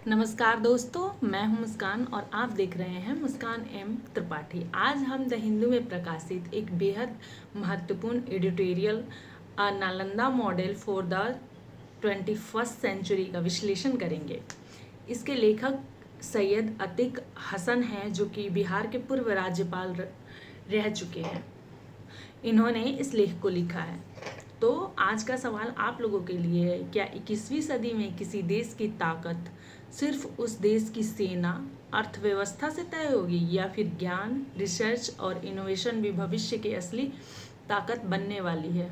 नमस्कार दोस्तों, मैं हूं मुस्कान और आप देख रहे हैं मुस्कान एम त्रिपाठी। आज हम द हिंदू में प्रकाशित एक बेहद महत्वपूर्ण editorial Nalanda model for the 21st century का विश्लेषण करेंगे। इसके लेखक सैयद अतीक हसन हैं, जो कि बिहार के पूर्व राज्यपाल रह चुके हैं। इन्होंने इस लेख को लिखा है। तो आज का सवाल आप लोगों के लिए है, क्या 21वीं सदी में किसी देश की ताकत सिर्फ उस देश की सेना अर्थव्यवस्था से तय होगी, या फिर ज्ञान, रिसर्च और इनोवेशन भी भविष्य की असली ताकत बनने वाली है?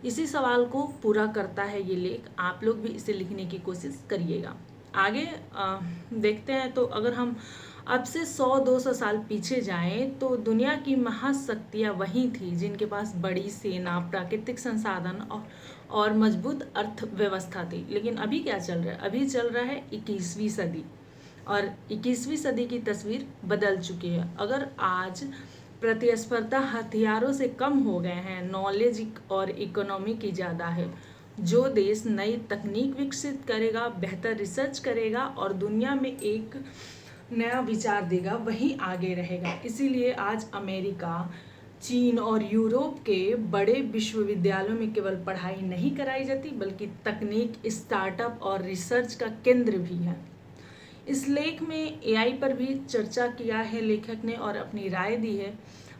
इसी सवाल को पूरा करता है ये लेख। आप लोग भी इसे लिखने की कोशिश करिएगा। आगे देखते हैं। तो अगर हम अब से 100-200 साल पीछे जाएं तो दुनिया की महाशक्तियां वही थी जिनके पास बड़ी सेना, प्राकृतिक संसाधन और मजबूत अर्थव्यवस्था थी। लेकिन अभी क्या चल रहा है? अभी चल रहा है 21वीं सदी, और 21वीं सदी की तस्वीर बदल चुकी है। अगर आज प्रतिस्पर्धा हथियारों से कम हो गए हैं, नॉलेज और इकोनॉमी की ज़्यादा है। जो देश नई तकनीक विकसित करेगा, बेहतर रिसर्च करेगा और दुनिया में एक नया विचार देगा, वही आगे रहेगा। इसीलिए आज अमेरिका, चीन और यूरोप के बड़े विश्वविद्यालयों में केवल पढ़ाई नहीं कराई जाती, बल्कि तकनीक, स्टार्टअप और रिसर्च का केंद्र भी है। इस लेख में एआई पर भी चर्चा किया है लेखक ने और अपनी राय दी है।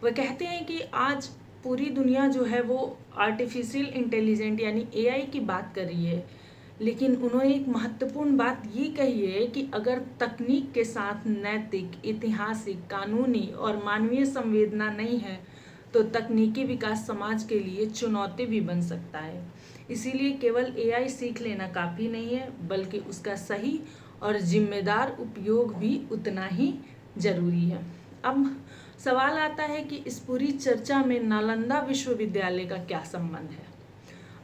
वह कहते हैं कि आज पूरी दुनिया जो है वो आर्टिफिशियल इंटेलिजेंट यानी एआई की बात कर रही है। लेकिन उन्होंने एक महत्वपूर्ण बात ये कही है कि अगर तकनीक के साथ नैतिक, ऐतिहासिक, कानूनी और मानवीय संवेदना नहीं है तो तकनीकी विकास समाज के लिए चुनौती भी बन सकता है। इसीलिए केवल एआई सीख लेना काफ़ी नहीं है, बल्कि उसका सही और जिम्मेदार उपयोग भी उतना ही जरूरी है। अब सवाल आता है कि इस पूरी चर्चा में नालंदा विश्वविद्यालय का क्या संबंध है?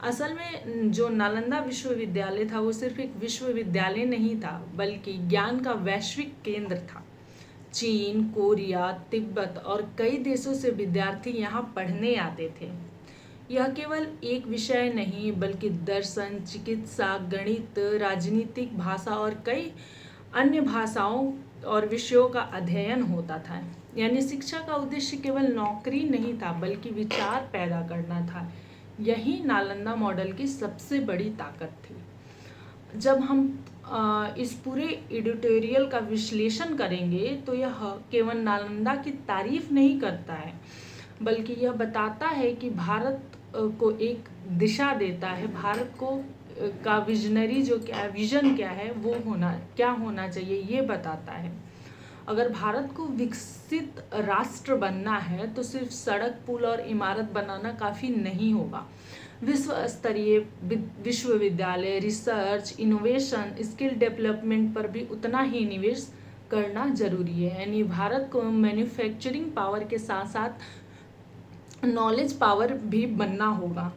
असल में जो नालंदा विश्वविद्यालय था वो सिर्फ एक विश्वविद्यालय नहीं था, बल्कि ज्ञान का वैश्विक केंद्र था। चीन, कोरिया, तिब्बत और कई देशों से विद्यार्थी यहाँ पढ़ने आते थे। यह केवल एक विषय नहीं, बल्कि दर्शन, चिकित्सा, गणित, राजनीतिक, भाषा और कई अन्य भाषाओं और विषयों का अध्ययन होता था। यानी शिक्षा का उद्देश्य केवल नौकरी नहीं था, बल्कि विचार पैदा करना था। यही नालंदा मॉडल की सबसे बड़ी ताकत थी। जब हम इस पूरे एडिटोरियल का विश्लेषण करेंगे तो यह केवल नालंदा की तारीफ नहीं करता है, बल्कि यह बताता है कि भारत को एक दिशा देता है। भारत को का विजनरी जो क्या विजन क्या है, वो क्या होना चाहिए, ये बताता है। अगर भारत को विकसित राष्ट्र बनना है तो सिर्फ सड़क, पुल और इमारत बनाना काफ़ी नहीं होगा। विश्व स्तरीय विश्वविद्यालय, रिसर्च, इनोवेशन, स्किल डेवलपमेंट पर भी उतना ही निवेश करना जरूरी है। यानी भारत को मैन्युफैक्चरिंग पावर के साथ साथ नॉलेज पावर भी बनना होगा।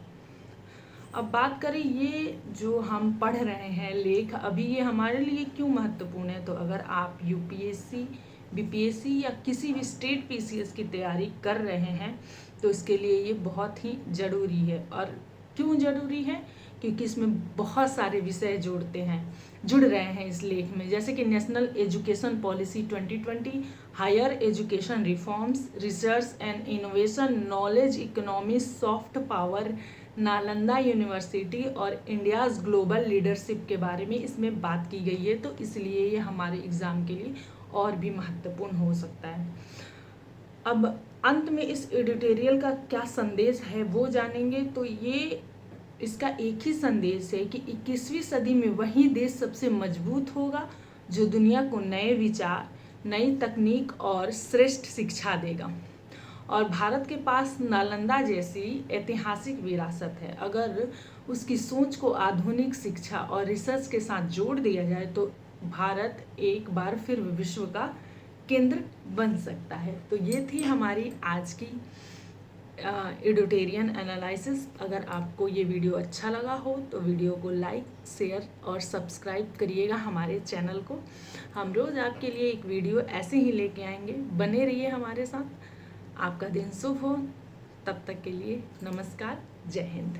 अब बात करें ये जो हम पढ़ रहे हैं लेख, अभी ये हमारे लिए क्यों महत्वपूर्ण है? तो अगर आप यूपीएससी, बीपीएससी या किसी भी स्टेट पीसीएस की तैयारी कर रहे हैं तो इसके लिए ये बहुत ही ज़रूरी है। और क्यों ज़रूरी है? क्योंकि इसमें बहुत सारे विषय जुड़ रहे हैं इस लेख में, जैसे कि national education policy 2020, higher education reforms, research and innovation, knowledge economy, soft power, Nalanda university और इंडियाज़ ग्लोबल लीडरशिप के बारे में इसमें बात की गई है। तो इसलिए ये हमारे एग्ज़ाम के लिए और भी महत्वपूर्ण हो सकता है। अब अंत में इस एडिटोरियल का क्या संदेश है वो जानेंगे। तो ये इसका एक ही संदेश है कि 21वीं सदी में वही देश सबसे मजबूत होगा जो दुनिया को नए विचार, नई तकनीक और श्रेष्ठ शिक्षा देगा। और भारत के पास नालंदा जैसी ऐतिहासिक विरासत है। अगर उसकी सोच को आधुनिक शिक्षा और रिसर्च के साथ जोड़ दिया जाए तो भारत एक बार फिर विश्व का केंद्र बन सकता है। तो ये थी हमारी आज की एडिटोरियल एनालिसिस। अगर आपको ये वीडियो अच्छा लगा हो तो वीडियो को लाइक, शेयर और सब्सक्राइब करिएगा हमारे चैनल को। हम रोज़ आपके लिए एक वीडियो ऐसे ही लेके आएंगे। बने रहिए हमारे साथ। आपका दिन शुभ हो। तब तक के लिए नमस्कार, जय हिंद।